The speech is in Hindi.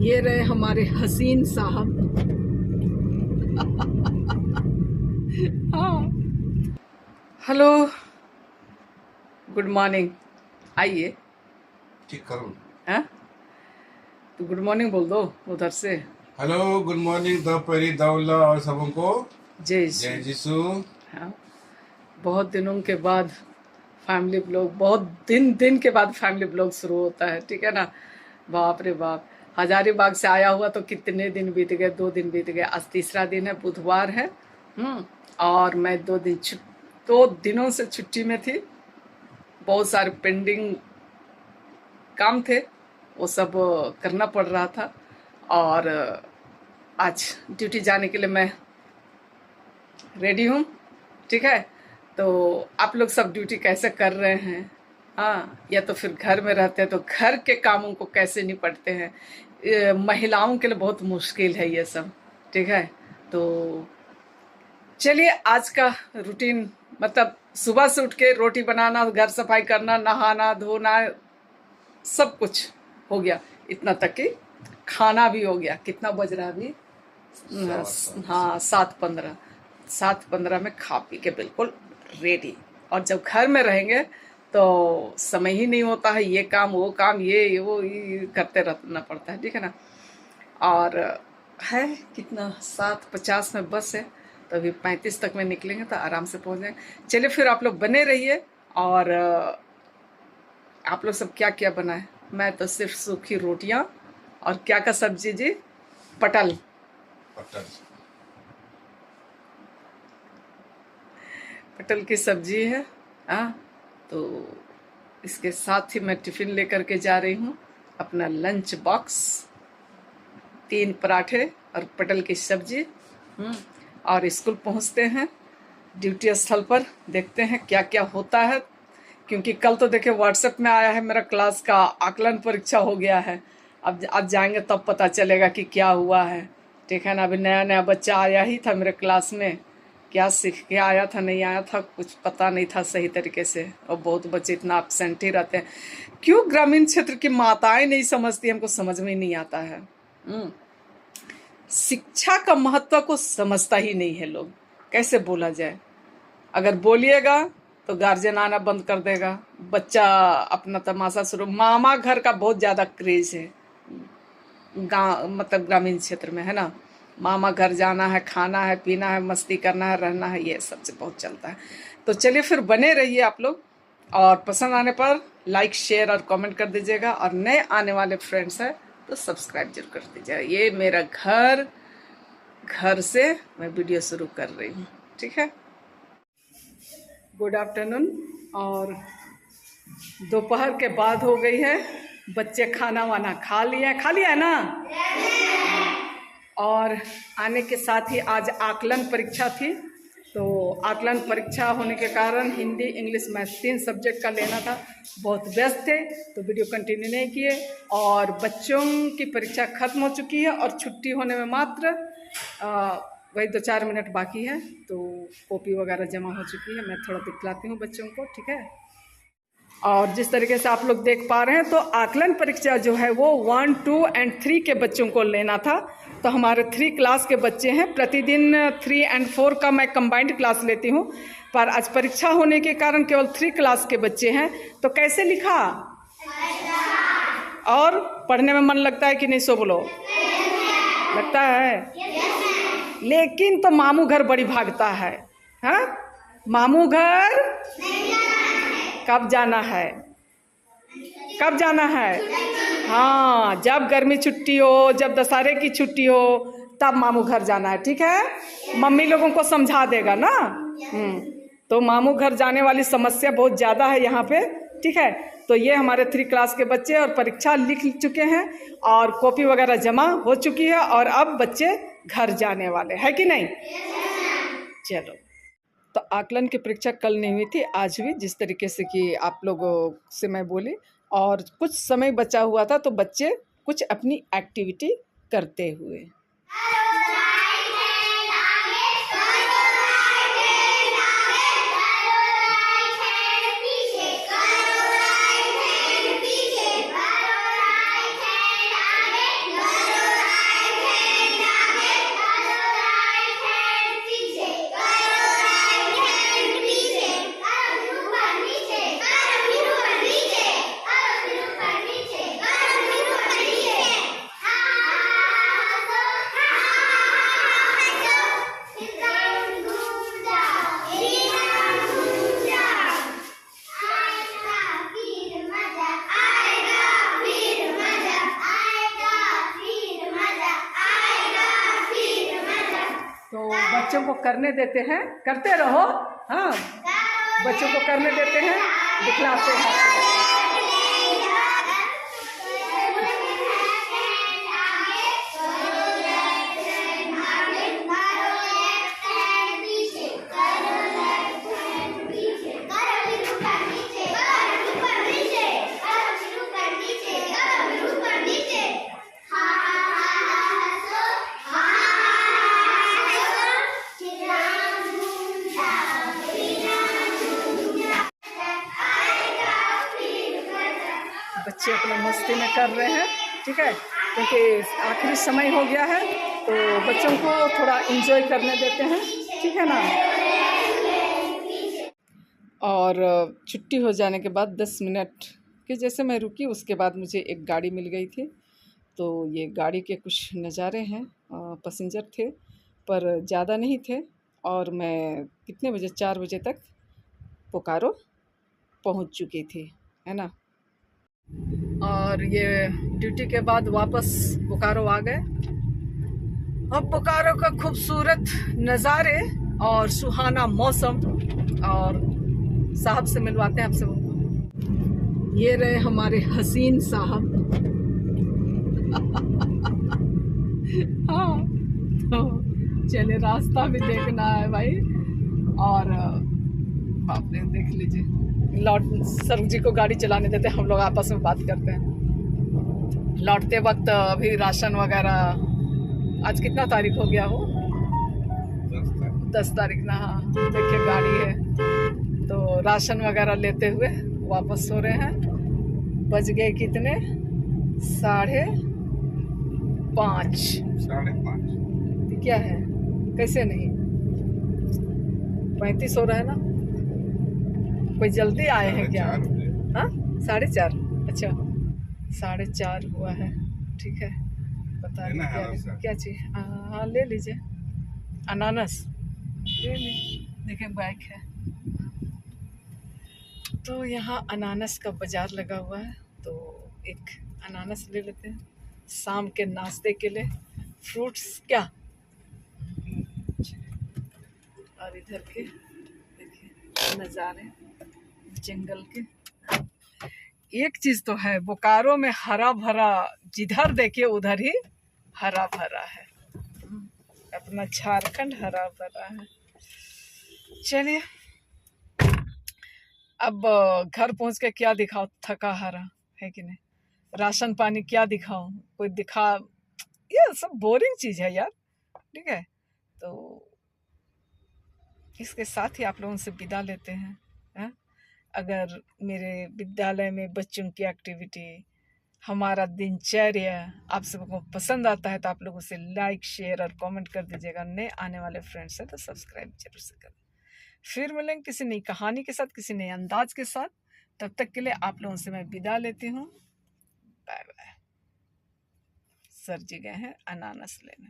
ये रहे हमारे हसीन साहब। हाँ, हेलो, गुड मॉर्निंग। आइए। ठीक करूँ? हाँ, तो गुड मॉर्निंग बोल दो उधर से। हेलो, गुड मॉर्निंग दोपहरी दाउला और सबों को जय जय श्री। यीशु। हाँ, बहुत दिनों के बाद फैमिली ब्लॉग, बहुत दिन के बाद फैमिली ब्लॉग शुरू होता है, ठीक है ना। बाप रे बाप, हजारीबाग से आया हुआ तो कितने दिन बीत गए, 2 दिन बीत गए, आज तीसरा दिन है, बुधवार है। और मैं 2 दिनों से छुट्टी में थी। बहुत सारे पेंडिंग काम थे, वो सब करना पड़ रहा था। और आज ड्यूटी जाने के लिए मैं रेडी हूँ, ठीक है। तो आप लोग सब ड्यूटी कैसे कर रहे हैं? हाँ, या तो फिर घर में रहते हैं तो घर के कामों को कैसे निपटते हैं? महिलाओं के लिए बहुत मुश्किल है ये सब, ठीक है। तो चलिए, आज का रूटीन, मतलब सुबह से उठ के रोटी बनाना, घर सफाई करना, नहाना धोना, सब कुछ हो गया। इतना तक कि खाना भी हो गया। कितना बज रहा है अभी? हाँ, 7:15। 7:15 में खा पी के बिल्कुल रेडी। और जब घर में रहेंगे तो समय ही नहीं होता है, ये काम वो काम, ये वो ये करते रहना पड़ता है, ठीक है ना। और है कितना, 7:50 में बस है, तो अभी 35 तक में निकलेंगे तो आराम से पहुंच जाएंगे। चलिए फिर आप लोग बने रहिए। और आप लोग सब क्या क्या बना है? मैं तो सिर्फ सूखी रोटियां और क्या का सब्जी जी? पटल। पटल। पटल की सब्जी है। हाँ, तो इसके साथ ही मैं टिफिन लेकर के जा रही हूँ, अपना लंच बॉक्स। 3 पराठे और पटल की सब्जी। और स्कूल पहुँचते हैं, ड्यूटी स्थल पर देखते हैं क्या क्या होता है। क्योंकि कल तो देखिए व्हाट्सएप में आया है मेरा क्लास का आकलन परीक्षा हो गया है। अब आज जाएंगे तब पता चलेगा कि क्या हुआ है, ठीक है ना। अभी नया नया बच्चा आया ही था मेरे क्लास में, क्या सीख के आया था नहीं आया था कुछ पता नहीं था सही तरीके से। और बहुत बच्चे इतना एब्सेंट ही रहते हैं। क्यों ग्रामीण क्षेत्र की माताएं नहीं समझती, हमको समझ में नहीं आता है। शिक्षा का महत्व को समझता ही नहीं है लोग। कैसे बोला जाए? अगर बोलिएगा तो गार्जियन आना बंद कर देगा, बच्चा अपना तमाशा शुरू। मामा घर का बहुत ज्यादा क्रेज है गाँव, मतलब ग्रामीण क्षेत्र में, है ना। मामा घर जाना है, खाना है, पीना है, मस्ती करना है, रहना है, ये सबसे बहुत चलता है। तो चलिए फिर बने रहिए आप लोग। और पसंद आने पर लाइक शेयर और कमेंट कर दीजिएगा। और नए आने वाले फ्रेंड्स हैं तो सब्सक्राइब जरूर कर दीजिएगा। ये मेरा घर से मैं वीडियो शुरू कर रही हूँ, ठीक है। Good afternoon. और दोपहर के बाद हो गई है, बच्चे खाना वाना खा लिया है ना। और आने के साथ ही आज आकलन परीक्षा थी, तो आकलन परीक्षा होने के कारण हिंदी इंग्लिश मैथ 3 सब्जेक्ट का लेना था। बहुत व्यस्त थे तो वीडियो कंटिन्यू नहीं किए। और बच्चों की परीक्षा खत्म हो चुकी है और छुट्टी होने में मात्र वही 2-4 मिनट बाकी है। तो कॉपी वगैरह जमा हो चुकी है। मैं थोड़ा दिखलाती हूँ बच्चों को, ठीक है। और जिस तरीके से आप लोग देख पा रहे हैं, तो आकलन परीक्षा जो है वो 1, 2 और 3 के बच्चों को लेना था। तो हमारे 3 क्लास के बच्चे हैं। प्रतिदिन 3 और 4 का मैं कंबाइंड क्लास लेती हूँ, पर आज परीक्षा होने के कारण केवल 3 क्लास के बच्चे हैं। तो कैसे लिखा? और पढ़ने में मन लगता है कि नहीं? सो बोलो, लगता है। लेकिन तो मामू घर बड़ी भागता है। हाँ, मामू घर कब जाना है? कब जाना है? हाँ, जब गर्मी छुट्टी हो, जब दशहरे की छुट्टी हो, तब मामू घर जाना है, ठीक है। मम्मी लोगों को समझा देगा ना। तो मामू घर जाने वाली समस्या बहुत ज़्यादा है यहाँ पे, ठीक है। तो ये हमारे 3 क्लास के बच्चे और परीक्षा लिख चुके हैं और कॉपी वगैरह जमा हो चुकी है और अब बच्चे घर जाने वाले हैं कि नहीं। चलो, तो आकलन की परीक्षा कल नहीं हुई थी, आज हुई, जिस तरीके से कि आप लोगों से मैं बोली। और कुछ समय बचा हुआ था तो बच्चे कुछ अपनी एक्टिविटी करते हुए। बच्चों को करने देते हैं, करते रहो। हाँ, बच्चों को करने देते हैं, दिखलाते हैं। बच्चे अपना मस्ती में कर रहे हैं, ठीक है, क्योंकि आखिरी समय हो गया है तो बच्चों को थोड़ा एंजॉय करने देते हैं, ठीक है ना। और छुट्टी हो जाने के बाद 10 मिनट के जैसे मैं रुकी, उसके बाद मुझे एक गाड़ी मिल गई थी। तो ये गाड़ी के कुछ नज़ारे हैं, पैसेंजर थे पर ज़्यादा नहीं थे। और मैं कितने बजे, 4 बजे तक बोकारो पहुंच चुकी थी, है ना। और ये ड्यूटी के बाद वापस बोकारो आ गए। अब बोकारो का खूबसूरत नज़ारे और सुहाना मौसम, और साहब से मिलवाते हैं आपसे। ये रहे हमारे हसीन साहब। हाँ, तो चले, रास्ता भी देखना है भाई। और बाप रे, देख लीजिए, लौट सर जी को गाड़ी चलाने देते, हम लोग आपस में बात करते हैं। लौटते वक्त अभी राशन वगैरह, आज कितना तारीख हो गया हो, 10 तारीख ना। हाँ, देखिए गाड़ी है, तो राशन वगैरह लेते हुए वापस हो रहे हैं। बज गए कितने, 5:30। क्या है, कैसे नहीं, 35 हो रहा है ना। कोई जल्दी आए हैं क्या? हाँ, 4:30। अच्छा, 4:30 हुआ है, ठीक है। पता नहीं क्या चीज़। हाँ, ले लीजिए, अनानास ले लीजिए। देखिए बाइक है, तो यहाँ अनानास का बाज़ार लगा हुआ है, तो एक अनानास ले लेते हैं शाम के नाश्ते के लिए। फ्रूट्स क्या। और इधर के देखिए नज़ारे जंगल के। एक चीज़ तो है, बोकारो में हरा भरा, जिधर देखिए उधर ही हरा भरा है। अपना झारखंड हरा भरा है। चलिए, अब घर पहुंच के क्या दिखाओ, थका हारा है कि नहीं। राशन पानी क्या दिखाओ, कोई दिखा, ये सब बोरिंग चीज़ है यार, ठीक है। तो इसके साथ ही आप लोगों से विदा लेते हैं, है? अगर मेरे विद्यालय में बच्चों की एक्टिविटी, हमारा दिनचर्या आप सबको पसंद आता है तो आप लोग उसे लाइक, शेयर और कमेंट कर दीजिएगा। नए आने वाले फ्रेंड्स हैं तो सब्सक्राइब जरूर से करें। फिर मिलेंगे किसी नई कहानी के साथ, किसी नए अंदाज के साथ। तब तक के लिए आप लोगों से मैं विदा लेती हूँ। Bye bye. सर जी गए हैं अनानास लेने।